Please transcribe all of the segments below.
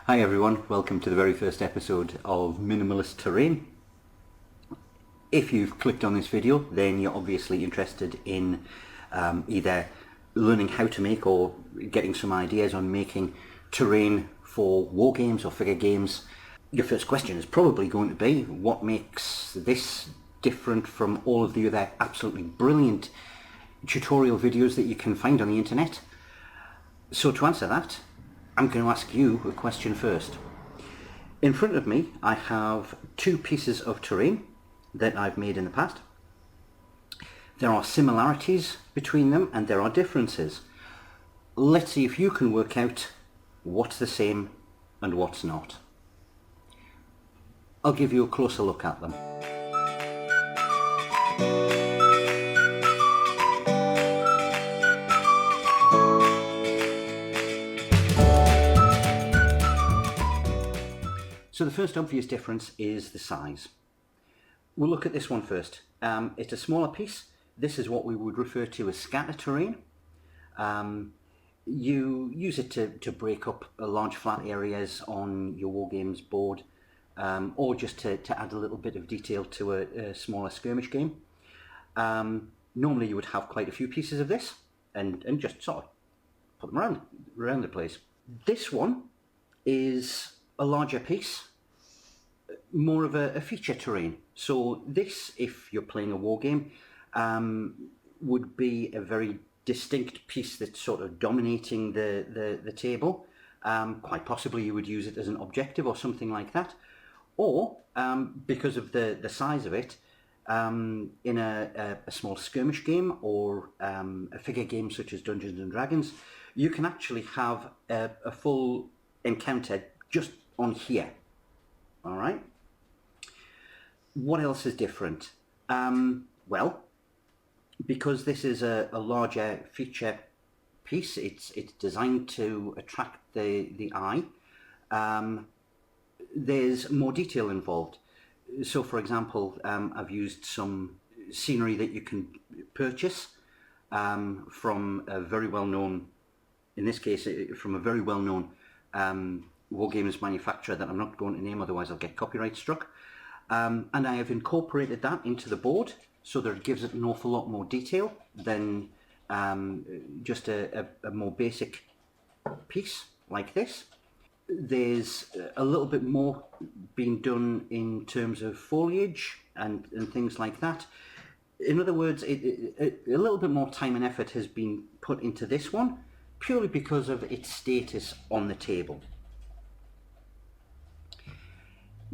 Hi everyone, welcome to the very first episode of Minimalist Terrain. If you've clicked on this video, then you're obviously interested in either learning how to make or getting some ideas on making terrain for war games or figure games. Your first question is probably going to be, what makes this different from all of the other absolutely brilliant tutorial videos that you can find on the internet? So to answer that, I'm going to ask you a question first. In front of me, I have two pieces of terrain that I've made in the past. There are similarities between them and there are differences. Let's see if you can work out what's the same and what's not. I'll give you a closer look at them. So the first obvious difference is the size. We'll look at this one first. It's a smaller piece. This is what we would refer to as scatter terrain. You use it to break up large flat areas on your Wargames board, or just to add a little bit of detail to a smaller skirmish game. Normally you would have quite a few pieces of this and just sort of put them around the place. This one is a larger piece, more of a feature terrain. So this, if you're playing a war game, would be a very distinct piece that's sort of dominating the table. Quite possibly you would use it as an objective or something like that. Or, because of the size of it, in a small skirmish game or a figure game such as Dungeons and Dragons, you can actually have a full encounter just on here. All right. What else is different? Well, because this is a larger feature piece, it's designed to attract the eye. There's more detail involved. So, for example, I've used some scenery that you can purchase from a very well-known, in this case, from a very well-known Wargames manufacturer that I'm not going to name, otherwise I'll get copyright struck. And I have incorporated that into the board so that it gives it an awful lot more detail than just a more basic piece like this. There's a little bit more being done in terms of foliage and things like that. In other words, a little bit more time and effort has been put into this one purely because of its status on the table.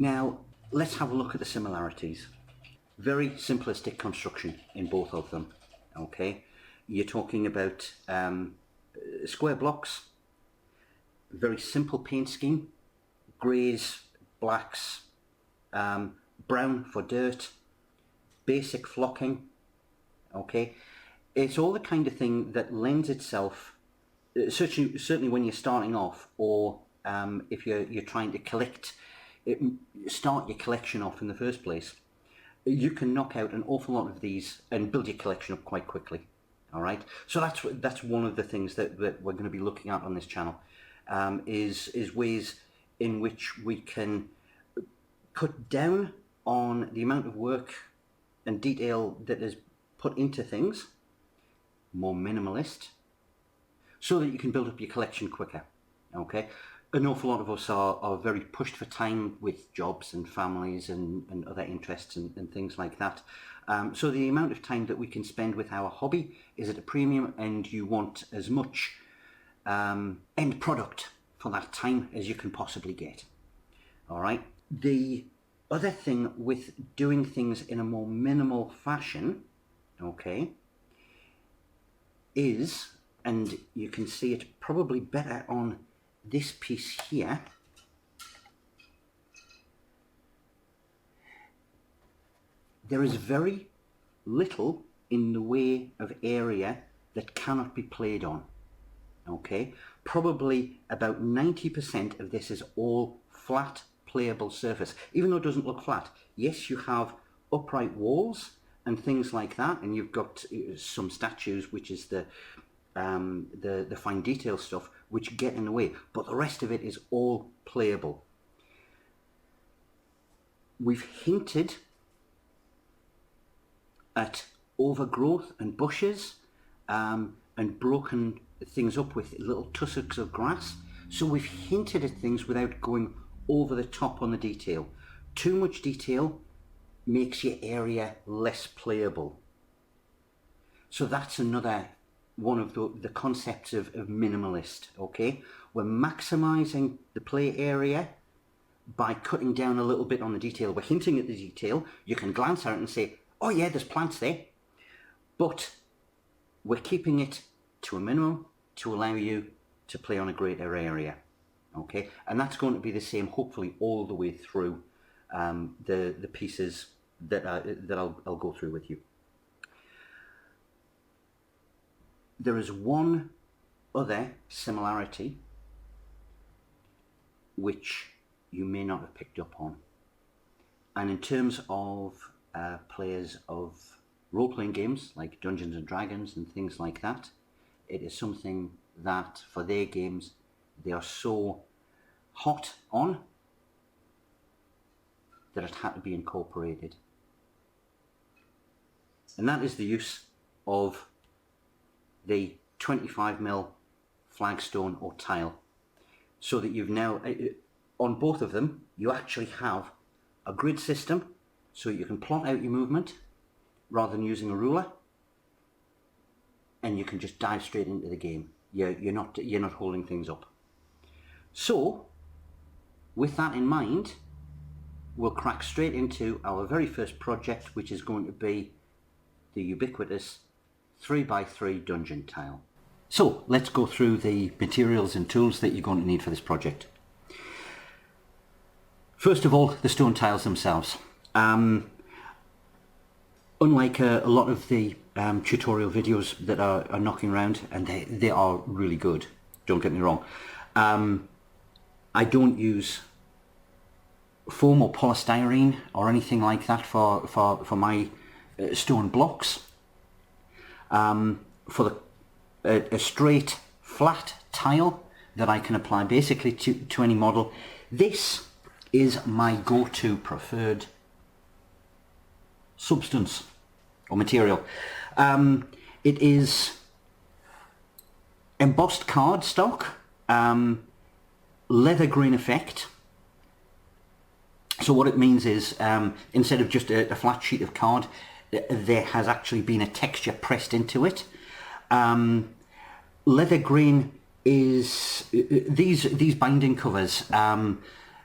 Now, let's have a look at the similarities. Very simplistic construction in both of them, okay? You're talking about square blocks, very simple paint scheme, greys, blacks, brown for dirt, basic flocking, okay? It's all the kind of thing that lends itself, certainly when you're starting off, or if you're trying to start your collection off in the first place, you can knock out an awful lot of these and build your collection up quite quickly. All right, so that's one of the things that we're going to be looking at on this channel, is ways in which we can cut down on the amount of work and detail that is put into things, more minimalist, so that you can build up your collection quicker. Okay. An awful lot of us are very pushed for time with jobs and families and other interests and things like that. So the amount of time that we can spend with our hobby is at a premium, and you want as much end product for that time as you can possibly get. All right. The other thing with doing things in a more minimal fashion, okay, is, and you can see it probably better on this piece here, there is very little in the way of area that cannot be played on. Okay, probably about 90% of this is all flat playable surface, even though it doesn't look flat. Yes, you have upright walls and things like that, and you've got some statues, which is the fine detail stuff, which get in the way, but the rest of it is all playable. We've hinted at overgrowth and bushes, and broken things up with little tussocks of grass. So we've hinted at things without going over the top on the detail. Too much detail makes your area less playable. So that's another one of the concepts of minimalist, okay? We're maximizing the play area by cutting down a little bit on the detail. We're hinting at the detail. You can glance at it and say, oh yeah, there's plants there. But we're keeping it to a minimum to allow you to play on a greater area, okay? And that's going to be the same, hopefully, all the way through the pieces that I'll go through with you. There is one other similarity which you may not have picked up on. And in terms of players of role-playing games like Dungeons and Dragons and things like that, it is something that for their games they are so hot on that it had to be incorporated. And that is the use of the 25mm flagstone or tile, so that you've now, on both of them, you actually have a grid system, so you can plot out your movement rather than using a ruler, and you can just dive straight into the game. You're not holding things up. So, with that in mind, we'll crack straight into our very first project, which is going to be the ubiquitous 3x3 dungeon tile. So let's go through the materials and tools that you're going to need for this project. First of all, the stone tiles themselves. Unlike a lot of the tutorial videos that are knocking around, and they are really good, don't get me wrong, I don't use foam or polystyrene or anything like that for my stone blocks. For a straight flat tile that I can apply basically to any model, this is my go-to preferred substance or material. It is embossed cardstock, leather grain effect. So what it means is instead of just a flat sheet of card, there has actually been a texture pressed into it. Leather grain is these binding covers.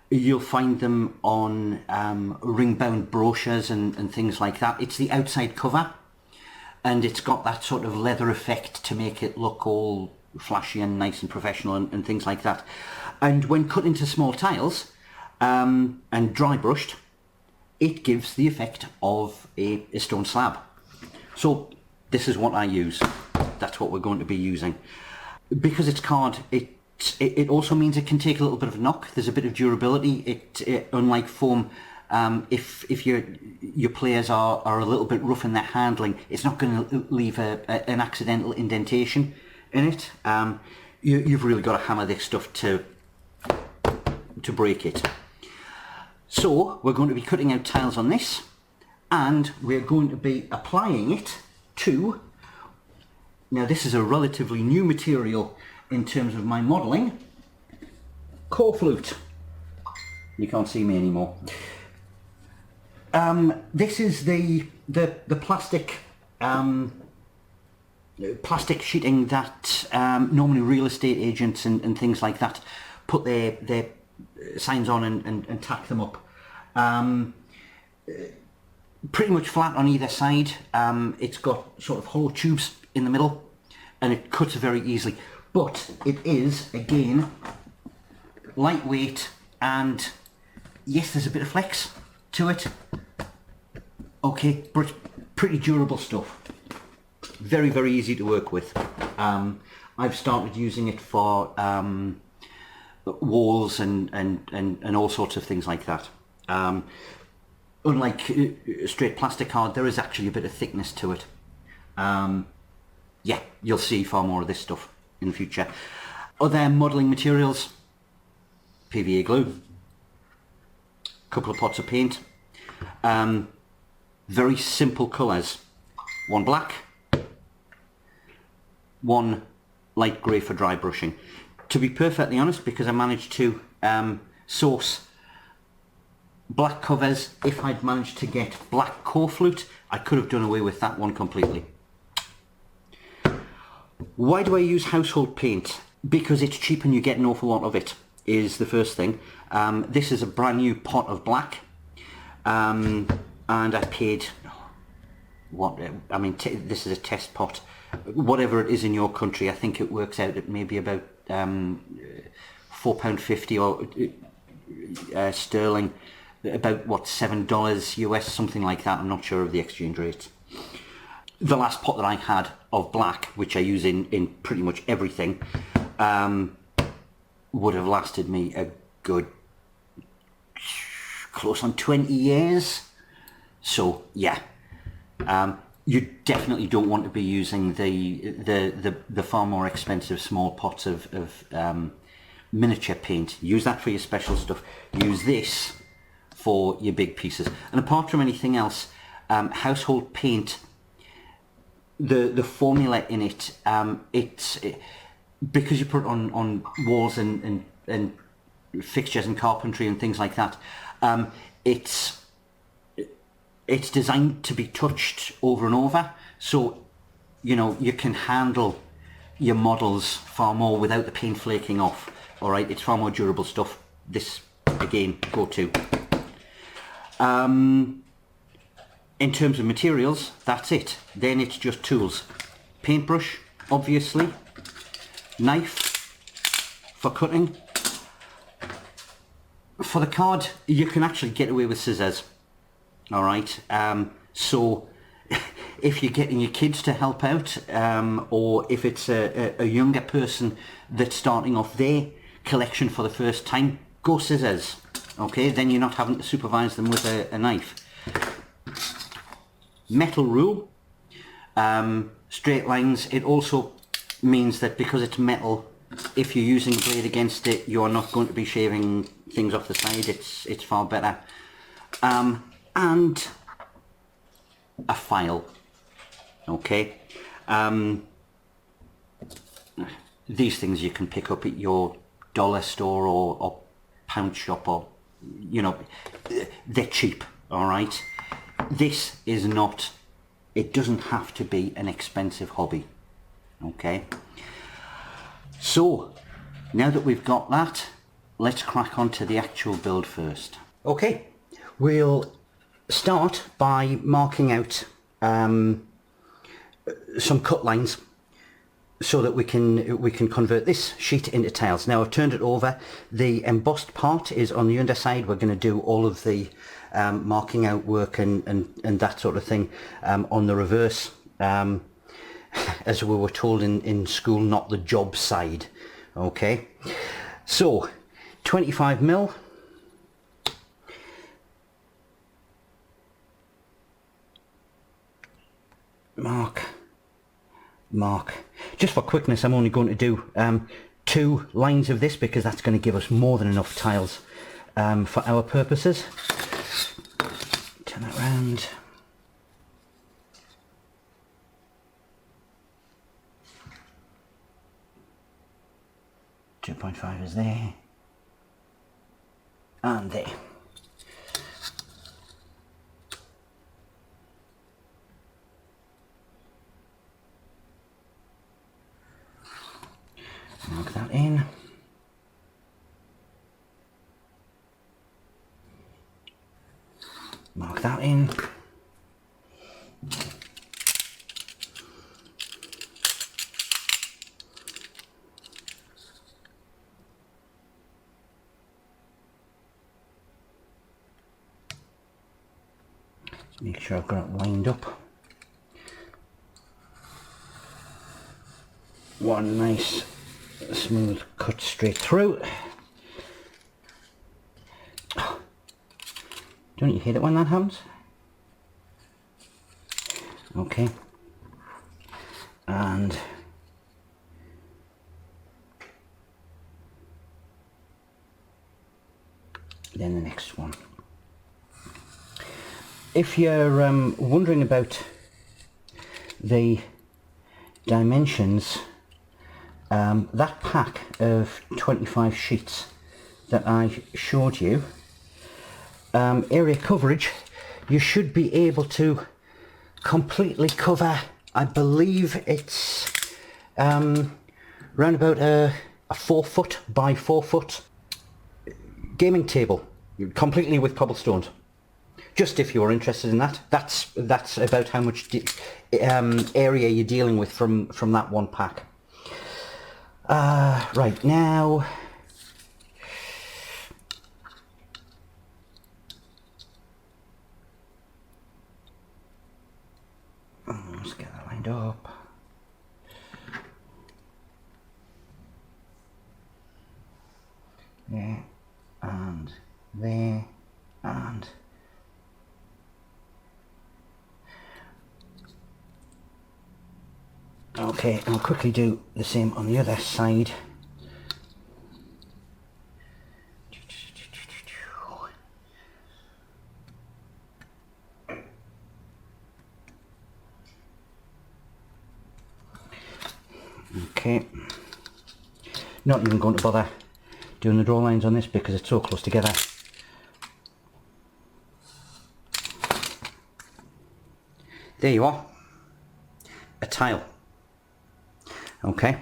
You'll find them on ring-bound brochures and things like that. It's the outside cover, and it's got that sort of leather effect to make it look all flashy and nice and professional and things like that. And when cut into small tiles and dry brushed, it gives the effect of a stone slab. So this is what I use. That's what we're going to be using. Because it's card, it also means it can take a little bit of a knock. There's a bit of durability. It unlike foam, if your players are a little bit rough in their handling, it's not going to leave an accidental indentation in it. You've really got to hammer this stuff to break it. So we're going to be cutting out tiles on this, and we're going to be applying it to, now this is a relatively new material in terms of my modelling, Corflute. You can't see me anymore. This is the plastic plastic sheeting that normally real estate agents and things like that put their signs on and tack them up. Pretty much flat on either side. It's got sort of hollow tubes in the middle, and it cuts very easily. But it is, again, lightweight, and yes, there's a bit of flex to it. Okay, but it's pretty durable stuff. Very, very easy to work with. I've started using it for walls and all sorts of things like that. Unlike straight plastic card, there is actually a bit of thickness to it. Yeah, you'll see far more of this stuff in the future. Other modelling materials, PVA glue, couple of pots of paint, very simple colours, one black, one light grey for dry brushing. To be perfectly honest, because I managed to source black covers, if I'd managed to get black Corflute, I could have done away with that one completely. Why do I use household paint? Because it's cheap and you get an awful lot of it, is the first thing. This is a brand new pot of black, and I paid, this is a test pot. Whatever it is in your country, I think it works out at maybe about £4.50 or sterling, about what, $7 US, something like that. I'm not sure of the exchange rates. The last pot that I had of black, which I use in pretty much everything, would have lasted me a good close on 20 years. So yeah, you definitely don't want to be using the far more expensive small pots of miniature paint. Use that for your special stuff. Use this for your big pieces. And apart from anything else, household paint, the formula in it, because you put it on walls and fixtures and carpentry and things like that, it's designed to be touched over and over, so you know you can handle your models far more without the paint flaking off. All right, it's far more durable stuff. This again, go to. In terms of materials, that's it. Then it's just tools. Paintbrush, obviously. Knife for cutting. For the card, you can actually get away with scissors. All right. So if you're getting your kids to help out, or if it's a younger person that's starting off their collection for the first time, go scissors. Okay, then you're not having to supervise them with a knife. Metal rule, straight lines. It also means that because it's metal, if you're using a blade against it, you are not going to be shaving things off the side. It's far better. And a file. Okay. These things you can pick up at your dollar store or pound shop, or you know, they're cheap. All right. This is not, it doesn't have to be an expensive hobby. Okay. So now that we've got that, let's crack on to the actual build first. Okay, we'll start by marking out some cut lines so that we can convert this sheet into tiles. Now I've turned it over. The embossed part is on the underside. We're going to do all of the marking out work and that sort of thing on the reverse, as we were told in school, not the job side. Okay, so 25mm. Mark. Just for quickness, I'm only going to do 2 lines of this because that's going to give us more than enough tiles for our purposes. Turn that round. .5 is there. And there. Mark that in. Mark that in. Make sure I've got it lined up. One nice smooth cut straight through. Don't you hate it when that happens? Okay. And then the next one. If you're wondering about the dimensions, that pack of 25 sheets that I showed you, area coverage, you should be able to completely cover, I believe it's round about a 4 foot by 4 foot gaming table, completely with cobblestones. Just if you're interested in that, that's about how much area you're dealing with from that one pack. Right now, let's get that lined up. There and there and okay, I'll quickly do the same on the other side. Okay, not even going to bother doing the draw lines on this because it's so close together. There you are, a tile. Okay,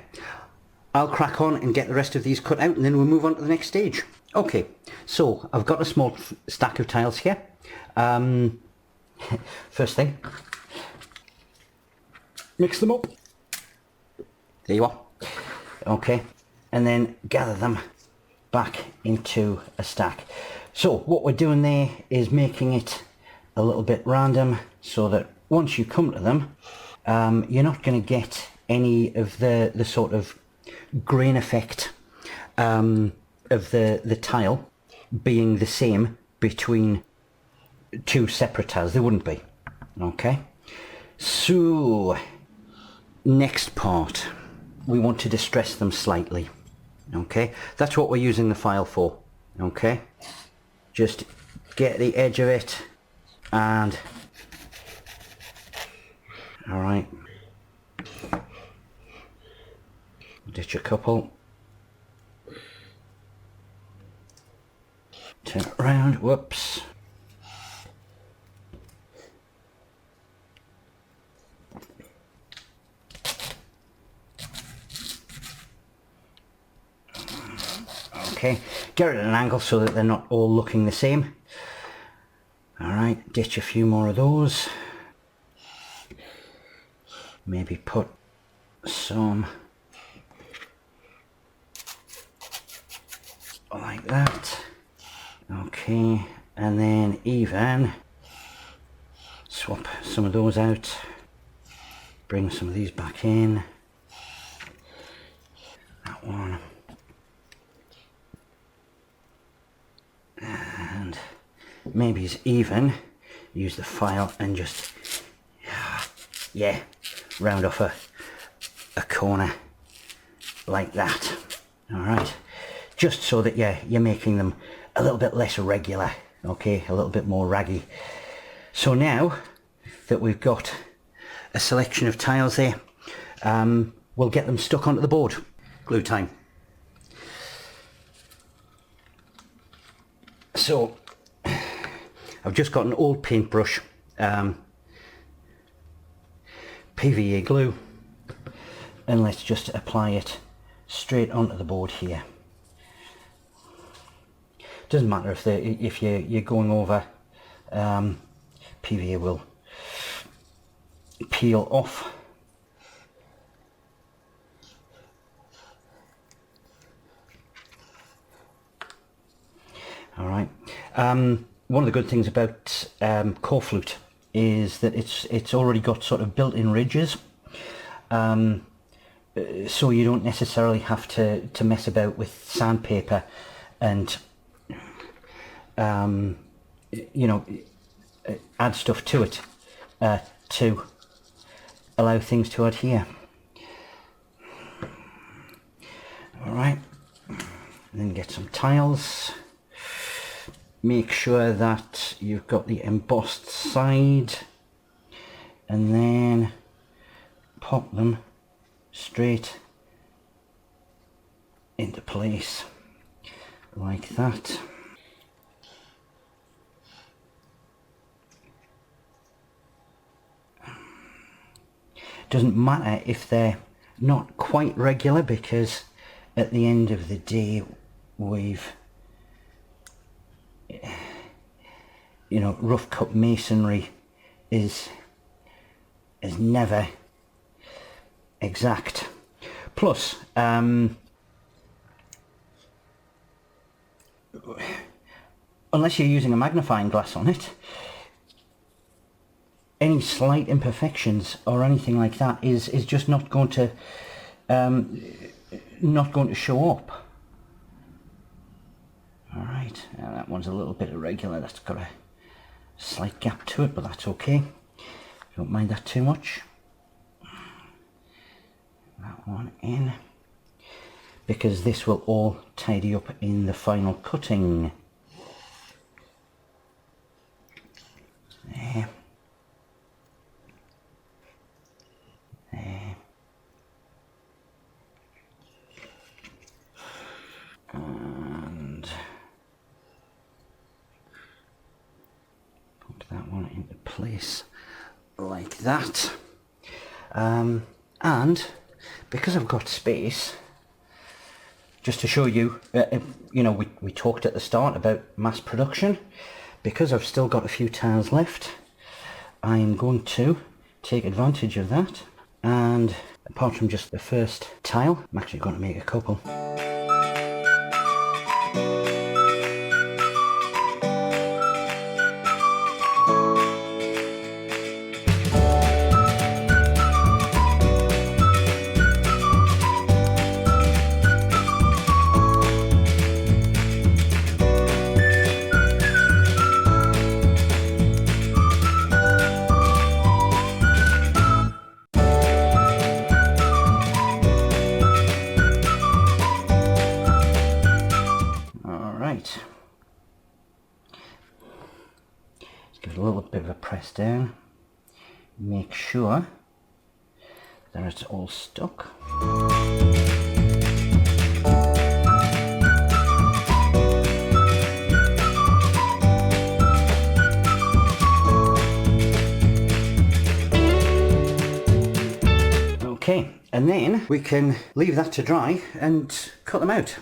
I'll crack on and get the rest of these cut out and then we'll move on to the next stage. Okay, so I've got a small stack of tiles here. First thing, mix them up. There you are. Okay, and then gather them back into a stack. So what we're doing there is making it a little bit random so that once you come to them, you're not going to get any of the sort of grain effect of the tile being the same between two separate tiles. They wouldn't be. Okay, so next part, we want to distress them slightly. Okay, that's what we're using the file for. Okay, just get the edge of it and all right, ditch a couple, turn it around, whoops. Okay, get it at an angle so that they're not all looking the same. Alright, ditch a few more of those. Maybe put some like that. Okay, and then even swap some of those out. Bring some of these back in. That one. And maybe it's even use the file and just round off a corner like that. All right, just so that you're making them a little bit less regular. Okay, a little bit more raggy. So now that we've got a selection of tiles there, we'll get them stuck onto the board. Glue time. So I've just got an old paintbrush, PVA glue, and let's just apply it straight onto the board here. Doesn't matter if you're going over, PVA will peel off. All right. One of the good things about Corflute is that it's already got sort of built-in ridges, so you don't necessarily have to mess about with sandpaper and you know, add stuff to it to allow things to adhere. All right, and then get some tiles. make sure that you've got the embossed side, and then pop them straight into place like that. Doesn't matter if they're not quite regular, because at the end of the day we've, you know, rough cut masonry is never exact. Plus unless you're using a magnifying glass on it, any slight imperfections or anything like that is just not going to show up. All right, that one's a little bit irregular. That's got a slight gap to it, but that's okay. Don't mind that too much. That one in, because this will all tidy up in the final cutting. There. There. And put that one into place like that. And because I've got space, just to show you, you know, we talked at the start about mass production. Because I've still got a few tiles left, I'm going to take advantage of that, and apart from just the first tile, I'm actually going to make a couple. Give it a little bit of a press down, make sure that it's all stuck. Okay, and then we can leave that to dry and cut them out.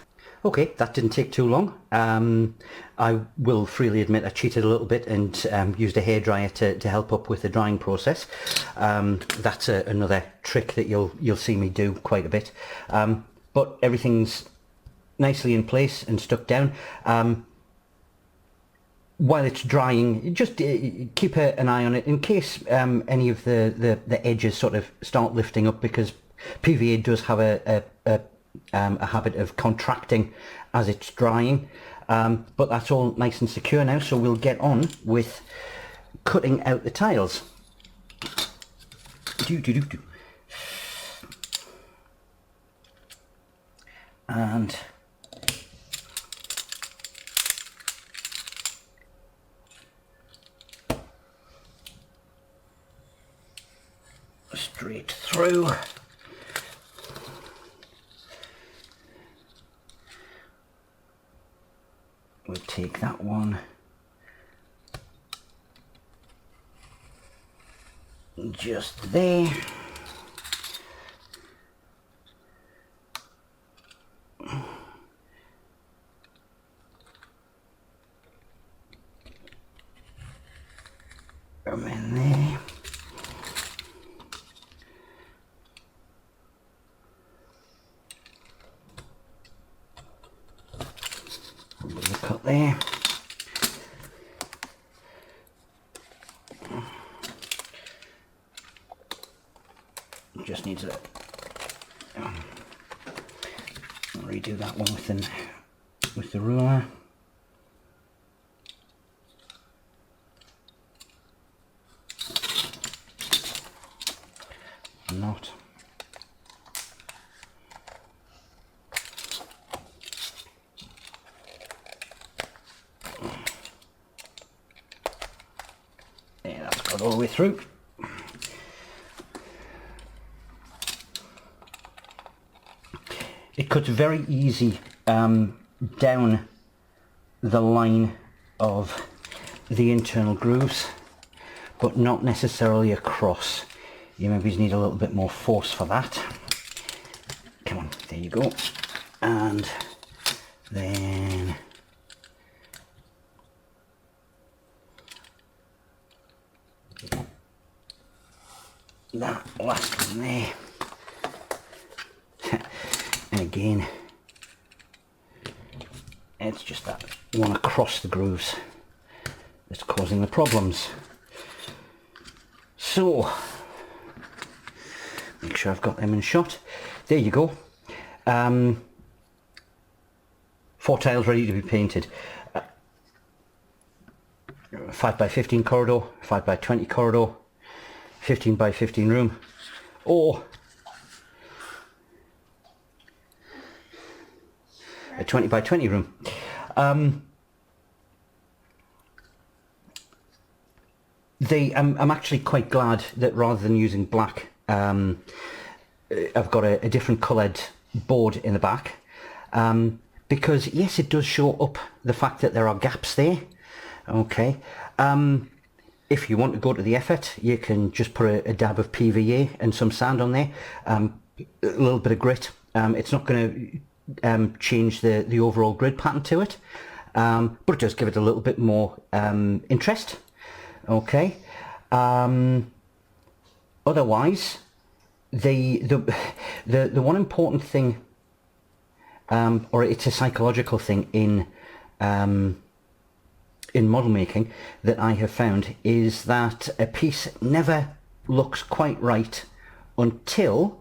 Okay, that didn't take too long. I will freely admit I cheated a little bit and used a hairdryer to help up with the drying process. That's another trick that you'll see me do quite a bit. But everything's nicely in place and stuck down. While it's drying, just keep an eye on it in case any of the edges sort of start lifting up, because PVA does have a habit of contracting as it's drying, but that's all nice and secure now, so we'll get on with cutting out the tiles. And straight through. We'll take that one just there. Come in there. Cut there. Just needs to redo that one with the ruler. Not. it all the way through. It cuts very easy down the line of the internal grooves, but not necessarily across. You maybe need a little bit more force for that. Come on, there you go. And then that last one there. And again, it's just that one across the grooves that's causing the problems. So, make sure I've got them in shot. There you go. 4 tiles ready to be painted. 5x15 corridor, 5x20 corridor, 15x15 room, or a 20x20 room. I'm actually quite glad that rather than using black, I've got a different coloured board in the back, because yes, it does show up the fact that there are gaps there. Okay, if you want to go to the effort, you can just put a dab of PVA and some sand on there, a little bit of grit. It's not going to change the overall grid pattern to it, but it does give it a little bit more interest. Okay, otherwise the one important thing, or it's a psychological thing in model making that I have found, is that a piece never looks quite right until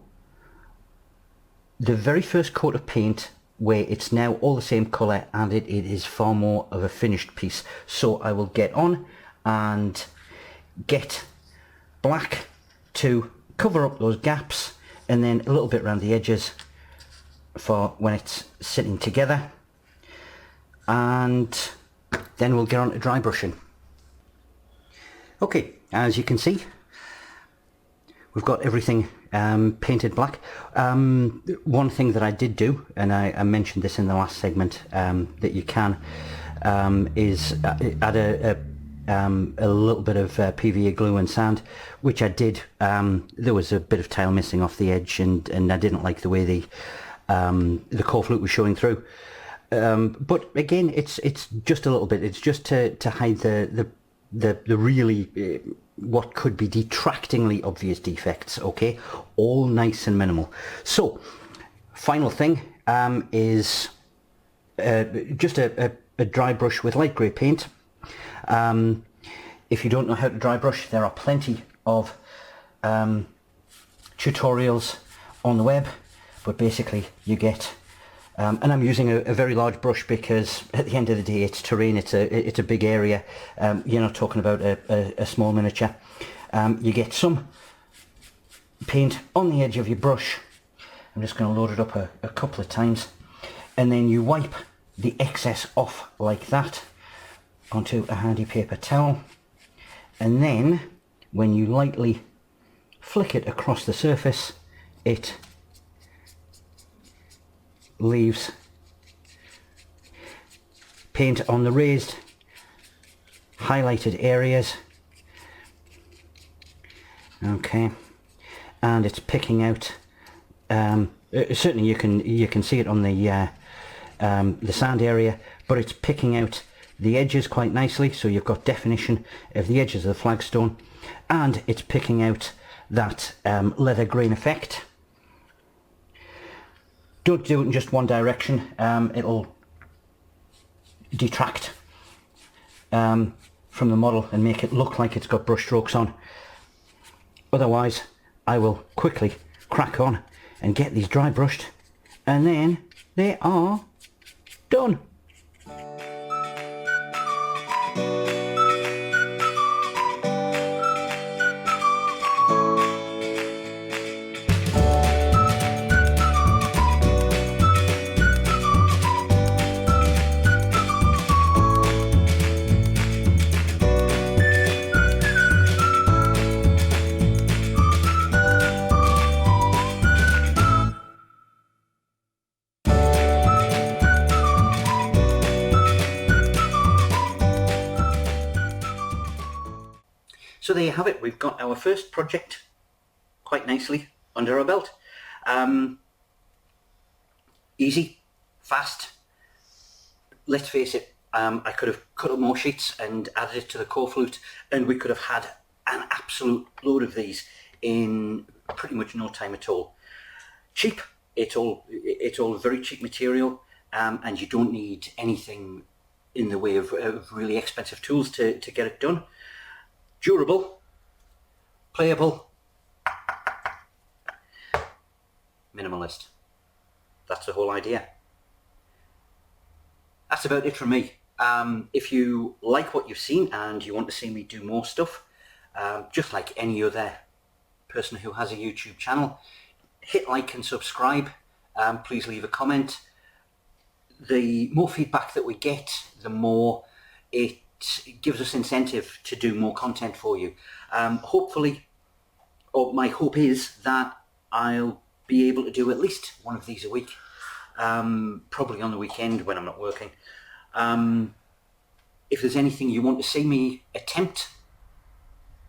the very first coat of paint, where it's now all the same colour and it is far more of a finished piece. So I will get on and get black to cover up those gaps, and then a little bit around the edges for when it's sitting together, and then we'll get on to dry brushing. Okay, as you can see, we've got everything painted black. One thing that I did do, and I mentioned this in the last segment, that you can, is add a little bit of PVA glue and sand, which I did. There was a bit of tile missing off the edge, and I didn't like the way the core flute was showing through. But again, it's just a little bit. It's just to hide the really what could be detractingly obvious defects. Okay, all nice and minimal. So, final thing is just a dry brush with light grey paint. If you don't know how to dry brush, there are plenty of tutorials on the web, but basically you get, and I'm using a very large brush because at the end of the day it's terrain, it's a big area. You're not talking about a small miniature. You get some paint on the edge of your brush. I'm just going to load it up a couple of times, and then you wipe the excess off like that onto a handy paper towel, and then when you lightly flick it across the surface, it leaves paint on the raised highlighted areas. Okay, and it's picking out, certainly you can see it on the sand area, but it's picking out the edges quite nicely, so you've got definition of the edges of the flagstone, and it's picking out that leather grain effect. Don't do it in just one direction, it'll detract from the model and make it look like it's got brush strokes on. Otherwise, I will quickly crack on and get these dry brushed, and then they are done. So there you have it. We've got our first project quite nicely under our belt. Easy, fast. Let's face it, I could have cut up more sheets and added it to the core flute, and we could have had an absolute load of these in pretty much no time at all. Cheap. It's all very cheap material, and you don't need anything in the way of really expensive tools to get it done. Durable, playable, minimalist. That's the whole idea. That's about it from me. If you like what you've seen and you want to see me do more stuff, just like any other person who has a YouTube channel, hit like and subscribe. Please leave a comment. The more feedback that we get, the more it gives us incentive to do more content for you. Hopefully, or my hope is that I'll be able to do at least one of these a week, probably on the weekend when I'm not working. If there's anything you want to see me attempt,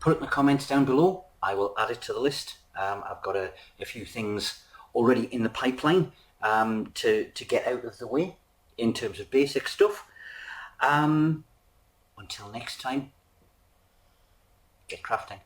put it in the comments down below. I will add it to the list. I've got a few things already in the pipeline to get out of the way in terms of basic stuff. Until next time, get crafting.